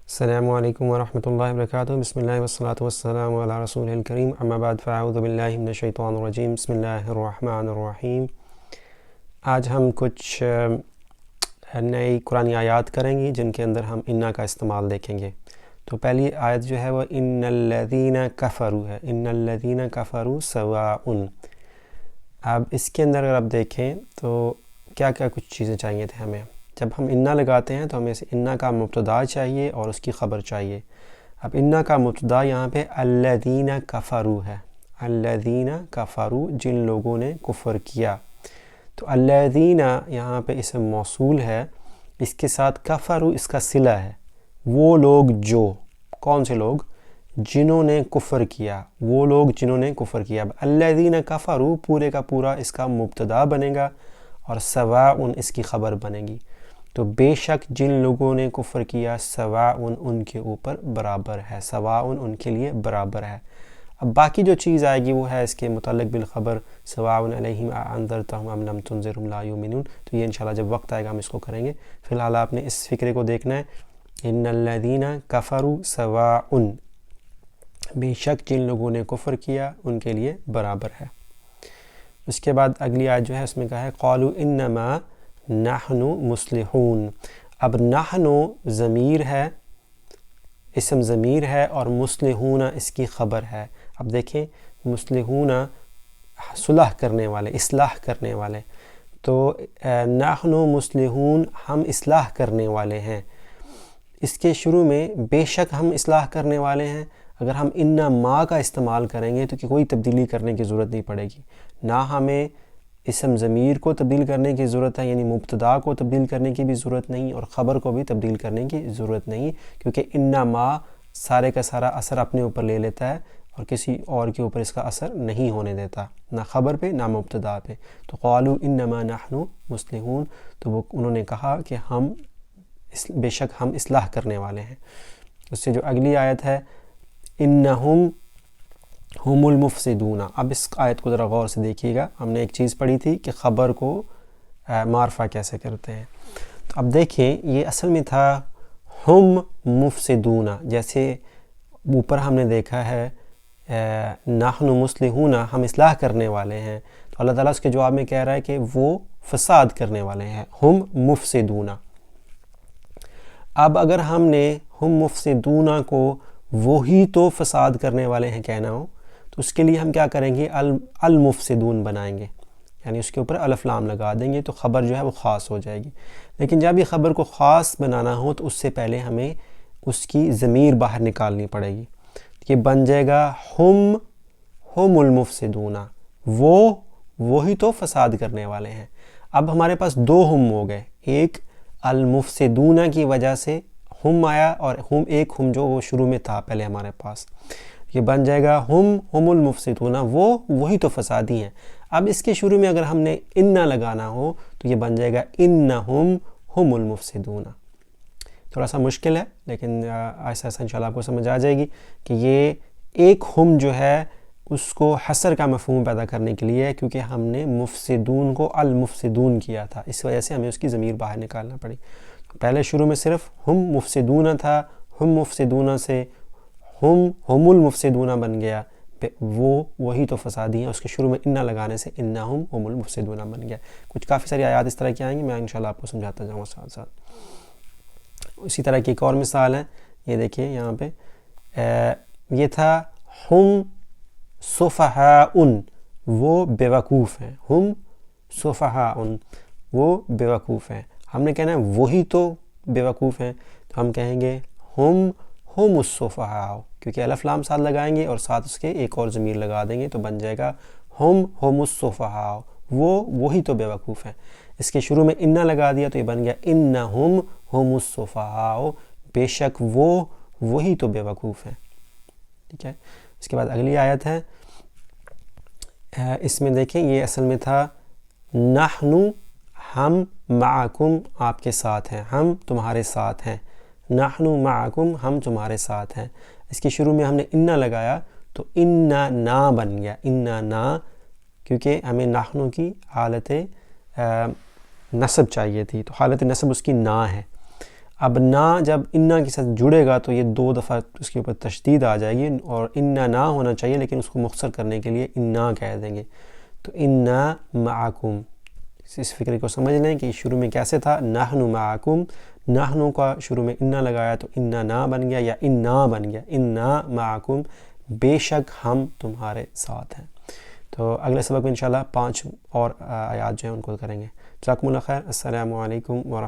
السلام علیکم ورحمۃ اللہ وبرکاتہ۔ بسم اللہ والصلاۃ والسلام علی رسول الکریم، اما بعد فاعوذ باللہ من الشیطان الرجیم، بسم اللہ الرحمن الرحیم۔ آج ہم کچھ نئی قرآنی آیات کریں گی جن کے اندر ہم انا کا استعمال دیکھیں گے۔ تو پہلی آیت جو ہے وہ ان الذین کفروا ہے، ان الذین کفروا سواء۔ اب اس کے اندر اگر آپ دیکھیں تو کیا کیا کچھ چیزیں چاہیے تھے ہمیں۔ جب ہم انا لگاتے ہیں تو ہمیں انا کا مبتدا چاہیے اور اس کی خبر چاہیے۔ اب انا کا مبتدا یہاں پہ الذین کفروا ہے، الذین کفروا جن لوگوں نے کفر کیا۔ تو الذین یہاں پہ اسم موصول ہے، اس کے ساتھ کفروا اس کا صلہ ہے، وہ لوگ جو، کون سے لوگ؟ جنہوں نے کفر کیا، وہ لوگ جنہوں نے کفر کیا۔ اب الذین کفروا پورے کا پورا اس کا مبتدا بنے گا اور سواء اس کی خبر بنے گی۔ تو بے شک جن لوگوں نے کفر کیا سواء ان کے اوپر برابر ہے، سواء ان کے لیے برابر ہے۔ اب باقی جو چیز آئے گی وہ ہے اس کے متعلق بالخبر سواء علیہم اانذرتہم ام لم تنذرہم لا یؤمنون۔ تو یہ انشاءاللہ جب وقت آئے گا ہم اس کو کریں گے۔ فی الحال آپ نے اس فکرے کو دیکھنا ہے، ان الذین کفروا سواء، بے شک جن لوگوں نے کفر کیا ان کے لیے برابر ہے۔ اس کے بعد اگلی آیت جو ہے اس میں کہا ہے قالوا انما نحن مصلحون۔ اب نحن ضمیر ہے، اسم ضمیر ہے، اور مصلحون اس کی خبر ہے۔ اب دیکھیں مصلحون صلح کرنے والے، اصلاح کرنے والے، تو نحن مصلحون ہم اصلاح کرنے والے ہیں۔ اس کے شروع میں بے شک ہم اصلاح کرنے والے ہیں، اگر ہم انا ما کا استعمال کریں گے تو کوئی تبدیلی کرنے کی ضرورت نہیں پڑے گی، نہ ہمیں اسم ضمیر کو تبدیل کرنے کی ضرورت ہے، یعنی مبتدا کو تبدیل کرنے کی بھی ضرورت نہیں، اور خبر کو بھی تبدیل کرنے کی ضرورت نہیں، کیونکہ انا ما سارے کا سارا اثر اپنے اوپر لے لیتا ہے اور کسی اور کے اوپر اس کا اثر نہیں ہونے دیتا، نہ خبر پہ نہ مبتدا پہ۔ تو قالوا انما نحن مصلحون، تو وہ انہوں نے کہا کہ ہم بے شک ہم اصلاح کرنے والے ہیں۔ اس سے جو اگلی آیت ہے انہم ہم المفسدون۔ اب اس آیت کو ذرا غور سے دیکھیے گا، ہم نے ایک چیز پڑھی تھی کہ خبر کو معرفہ کیسے کرتے ہیں۔ تو اب دیکھیں یہ اصل میں تھا ہم مفسدون، جیسے اوپر ہم نے دیکھا ہے نحن مصلحون ہم اصلاح کرنے والے ہیں، تو اللہ تعالیٰ اس کے جواب میں کہہ رہا ہے کہ وہ فساد کرنے والے ہیں، ہم مفسدون۔ اب اگر ہم نے ہم مفسدون کو وہی تو فساد کرنے والے ہیں کہنا ہو تو اس کے لیے ہم کیا کریں گے؟ المفسدون بنائیں گے، یعنی اس کے اوپر الف لام لگا دیں گے تو خبر جو ہے وہ خاص ہو جائے گی۔ لیکن جب یہ خبر کو خاص بنانا ہو تو اس سے پہلے ہمیں اس کی ضمیر باہر نکالنی پڑے گی، یہ بن جائے گا ہم المفسدون، وہی تو فساد کرنے والے ہیں۔ اب ہمارے پاس دو ہم ہو گئے، ایک المفسدون کی وجہ سے ہم آیا اور ایک ہم جو وہ شروع میں تھا پہلے ہمارے پاس، یہ بن جائے گا ہم المفسدون، وہی تو فسادی ہیں۔ اب اس کے شروع میں اگر ہم نے انا لگانا ہو تو یہ بن جائے گا انہم ہم المفسدون۔ تھوڑا سا مشکل ہے لیکن ایسا انشاءاللہ آپ کو سمجھ آ جائے گی کہ یہ ایک ہم جو ہے اس کو حصر کا مفہوم پیدا کرنے کے لیے، کیونکہ ہم نے مفسدون کو المفسدون کیا تھا، اس وجہ سے ہمیں اس کی ضمیر باہر نکالنا پڑی۔ پہلے شروع میں صرف ہم مفسدون تھا، ہم مفسدون سے ہم المفسدون بن گیا، وہی تو فسادی ہیں، اس کے شروع میں انا لگانے سے انہم ہم المفسدون بن گیا۔ کچھ کافی ساری آیات اس طرح کی آئیں گی، میں انشاءاللہ آپ کو سمجھاتا جاؤں گا ساتھ ساتھ۔ اسی طرح کی ایک اور مثال ہے، یہ دیکھیے یہاں پہ یہ تھا ہم سفہاء، وہ بیوقوف ہیں، ہم سفہاء وہ بیوقوف ہیں۔ ہم نے کہنا ہے وہی تو بیوقوف ہیں، تو ہم کہیں گے ہم السفہاء، کیونکہ الف لام ساتھ لگائیں گے اور ساتھ اس کے ایک اور ضمیر لگا دیں گے تو بن جائے گا ہم السفہاء، وہی تو بیوقوف ہیں۔ اس کے شروع میں انا لگا دیا تو یہ بن گیا انہم ہم السفہاء، بے شک وہی تو بیوقوف ہیں۔ ٹھیک ہے، اس کے بعد اگلی آیت ہے، اس میں دیکھیں یہ اصل میں تھا نحن ہم معکم آپ کے ساتھ ہیں، ہم تمہارے ساتھ ہیں، نحن معکم ہم تمہارے ساتھ ہیں۔ اس کے شروع میں ہم نے انا لگایا تو انا نا بن گیا، انا نا، کیونکہ ہمیں نحن کی حالت نصب چاہیے تھی، تو حالت نصب اس کی نا ہے۔ اب نا جب انا کے ساتھ جڑے گا تو یہ 2 دفعہ اس کے اوپر تشدید آ جائے گی، اور انا نا ہونا چاہیے لیکن اس کو مختصر کرنے کے لیے انا کہہ دیں گے، تو انا معکم. اس فکر کو سمجھ لیں کہ شروع میں کیسے تھا، نحن معکم، نحن کا شروع میں انا لگایا تو انا نا بن گیا یا انا بن گیا، انا معکم، بے شک ہم تمہارے ساتھ ہیں. تو اگلے سبق میں انشاءاللہ 5 اور آیات جو ہیں ان کو کریں گے. جزاکم اللہ خیر. السلام علیکم ورحمۃ